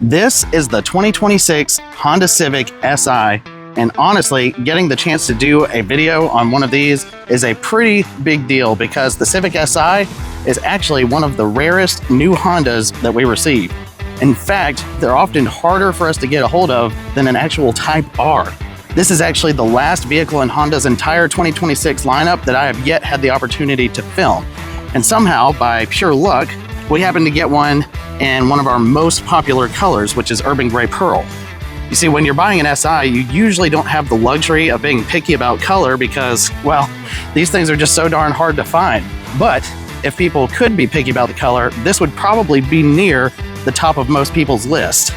This is the 2026 Honda Civic Si, and honestly, getting the chance to do a video on one of these is a pretty big deal because the Civic Si is actually one of the rarest new Hondas that we receive. In fact, they're often harder for us to get a hold of than an actual Type R. This is actually the last vehicle in Honda's entire 2026 lineup that I have yet had the opportunity to film. And somehow, by pure luck, we happened to get one in one of our most popular colors, which is Urban Gray Pearl. You see, when you're buying an Si, you usually don't have the luxury of being picky about color because, well, these things are just so darn hard to find. But if people could be picky about the color, this would probably be near the top of most people's list.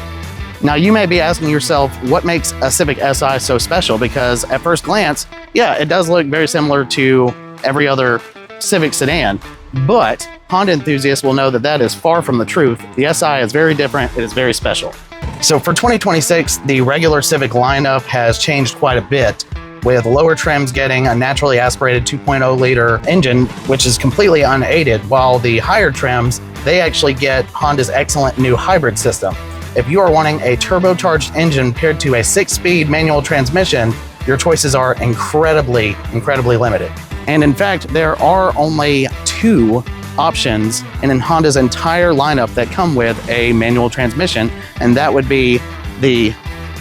Now, you may be asking yourself, what makes a Civic Si so special? Because at first glance, yeah, it does look very similar to every other Civic sedan, but Honda enthusiasts will know that that is far from the truth. The Si is very different, it is very special. So for 2026, the regular Civic lineup has changed quite a bit, with lower trims getting a naturally aspirated 2.0 liter engine, which is completely unaided, while the higher trims, they actually get Honda's excellent new hybrid system. If you are wanting a turbocharged engine paired to a 6-speed manual transmission, your choices are incredibly limited. And in fact, there are only 2 options in Honda's entire lineup that come with a manual transmission, and that would be the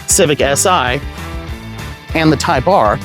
Civic Si and the Type R.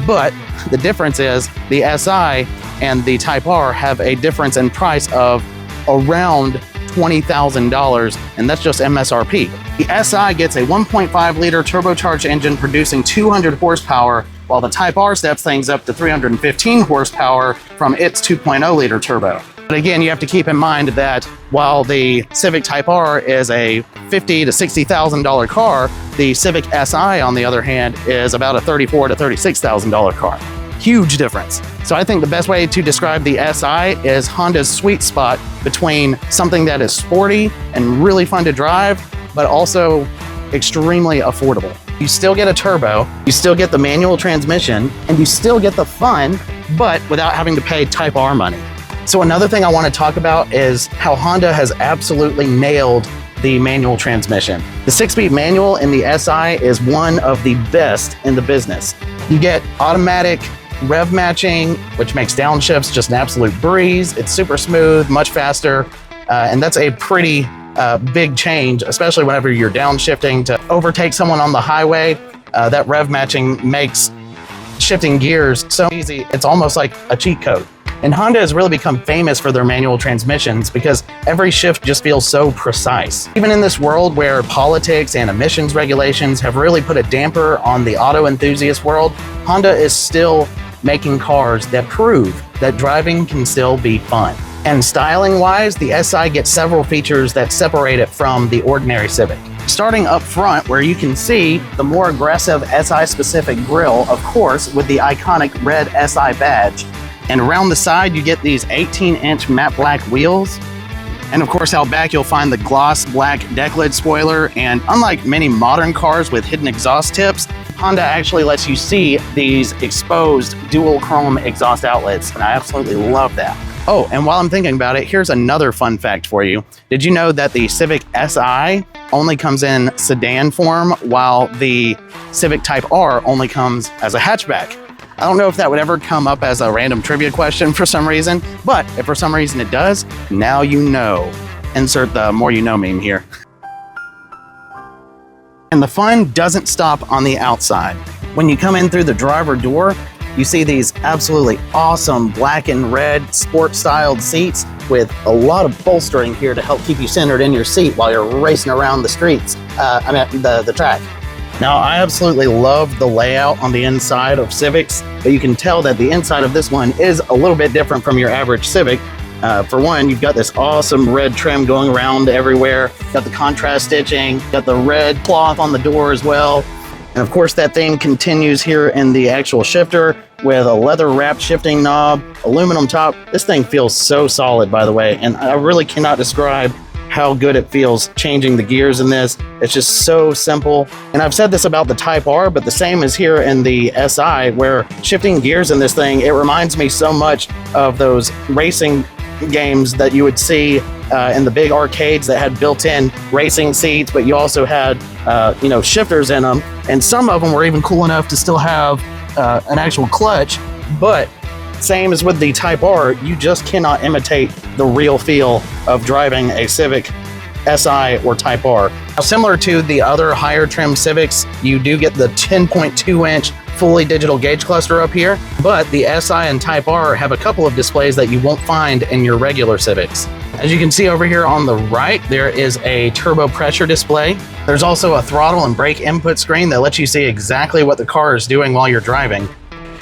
But the difference is the Si and the Type R have a difference in price of around $20,000, and that's just MSRP. The Si gets a 1.5 liter turbocharged engine producing 200 horsepower, while the Type R steps things up to 315 horsepower from its 2.0 liter turbo. But again, you have to keep in mind that while the Civic Type R is a $50,000 to $60,000 car, the Civic Si, on the other hand, is about a $34,000 to $36,000 car. Huge difference. So I think the best way to describe the Si is Honda's sweet spot between something that is sporty and really fun to drive, but also extremely affordable. You still get a turbo, you still get the manual transmission, and you still get the fun, but without having to pay Type R money. So another thing I want to talk about is how Honda has absolutely nailed the manual transmission. The 6-speed manual in the Si is one of the best in the business. You get automatic rev matching, which makes downshifts just an absolute breeze. It's super smooth, much faster, and that's a pretty big change, especially whenever you're downshifting to overtake someone on the highway. That rev matching makes shifting gears so easy, it's almost like a cheat code. And Honda has really become famous for their manual transmissions because every shift just feels so precise. Even in this world where politics and emissions regulations have really put a damper on the auto enthusiast world, Honda is still making cars that prove that driving can still be fun. And styling-wise, the Si gets several features that separate it from the ordinary Civic. Starting up front, where you can see the more aggressive Si-specific grille, of course, with the iconic red Si badge. And around the side, you get these 18-inch matte black wheels. And of course, out back, you'll find the gloss black deck lid spoiler. And unlike many modern cars with hidden exhaust tips, Honda actually lets you see these exposed dual chrome exhaust outlets. And I absolutely love that. Oh, and while I'm thinking about it, here's another fun fact for you. Did you know that the Civic Si only comes in sedan form, while the Civic Type R only comes as a hatchback? I don't know if that would ever come up as a random trivia question for some reason, but if for some reason it does, now you know. Insert the more you know meme here. And the fun doesn't stop on the outside. When you come in through the driver door, you see these absolutely awesome black and red sport-styled seats with a lot of bolstering here to help keep you centered in your seat while you're racing around the streets, the track. Now, I absolutely love the layout on the inside of Civics, but you can tell that the inside of this one is a little bit different from your average Civic. For one, you've got this awesome red trim going around everywhere. Got the contrast stitching, got the red cloth on the door as well. And of course, that theme continues here in the actual shifter with a leather-wrapped shifting knob, aluminum top. This thing feels so solid, by the way, and I really cannot describe how good it feels changing the gears in this. It's just so simple. And I've said this about the Type R, but the same is here in the Si, where shifting gears in this thing, it reminds me so much of those racing games that you would see in the big arcades that had built-in racing seats, but you also had shifters in them, and some of them were even cool enough to still have an actual clutch. But same as with the Type R, you just cannot imitate the real feel of driving a Civic Si or Type R. Now, similar to the other higher trim Civics, you do get the 10.2-inch fully digital gauge cluster up here, but the Si and Type R have a couple of displays that you won't find in your regular Civics. As you can see over here on the right, there is a turbo pressure display. There's also a throttle and brake input screen that lets you see exactly what the car is doing while you're driving.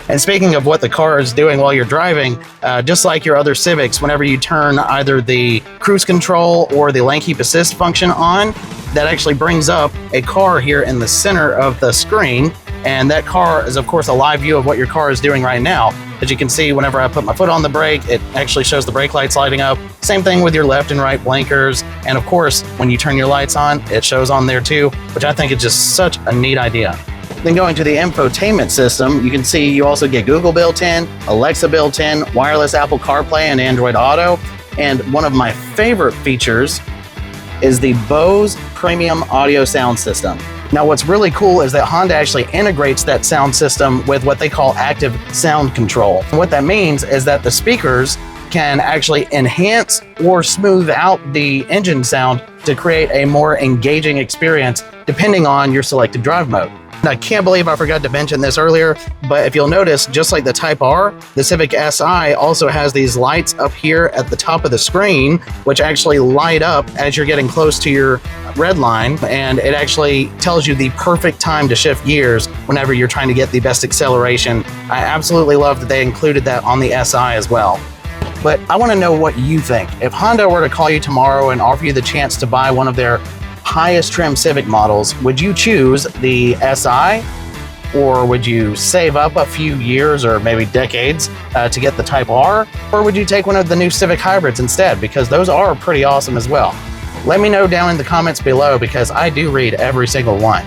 And speaking of what the car is doing while you're driving, just like your other Civics, whenever you turn either the cruise control or the lane keep assist function on, that actually brings up a car here in the center of the screen. And that car is, of course, a live view of what your car is doing right now. As you can see, whenever I put my foot on the brake, it actually shows the brake lights lighting up. Same thing with your left and right blinkers. And of course, when you turn your lights on, it shows on there too, which I think is just such a neat idea. Then going to the infotainment system, you can see you also get Google built-in, Alexa built-in, wireless Apple CarPlay and Android Auto. And one of my favorite features is the Bose premium audio sound system. Now, what's really cool is that Honda actually integrates that sound system with what they call active sound control. And what that means is that the speakers can actually enhance or smooth out the engine sound to create a more engaging experience depending on your selected drive mode. And I can't believe I forgot to mention this earlier, but if you'll notice, just like the Type R, the Civic Si also has these lights up here at the top of the screen, which actually light up as you're getting close to your red line, and it actually tells you the perfect time to shift gears whenever you're trying to get the best acceleration. I absolutely love that they included that on the Si as well. But I want to know what you think. If Honda were to call you tomorrow and offer you the chance to buy one of their highest trim Civic models, would you choose the Si, or would you save up a few years or maybe decades to get the Type R, or would you take one of the new Civic hybrids instead, because those are pretty awesome as well? Let me know down in the comments below, because I do read every single one,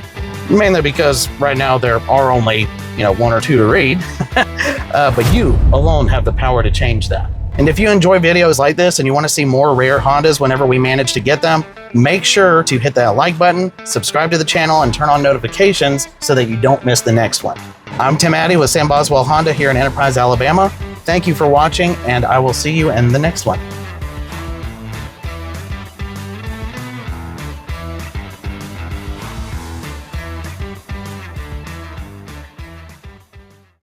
mainly because right now there are only one or two to read, but you alone have the power to change that. And if you enjoy videos like this and you want to see more rare Hondas whenever we manage to get them, make sure to hit that like button, subscribe to the channel, and turn on notifications so that you don't miss the next one. I'm Tim Addy with Sam Boswell Honda here in Enterprise, Alabama. Thank you for watching, and I will see you in the next one.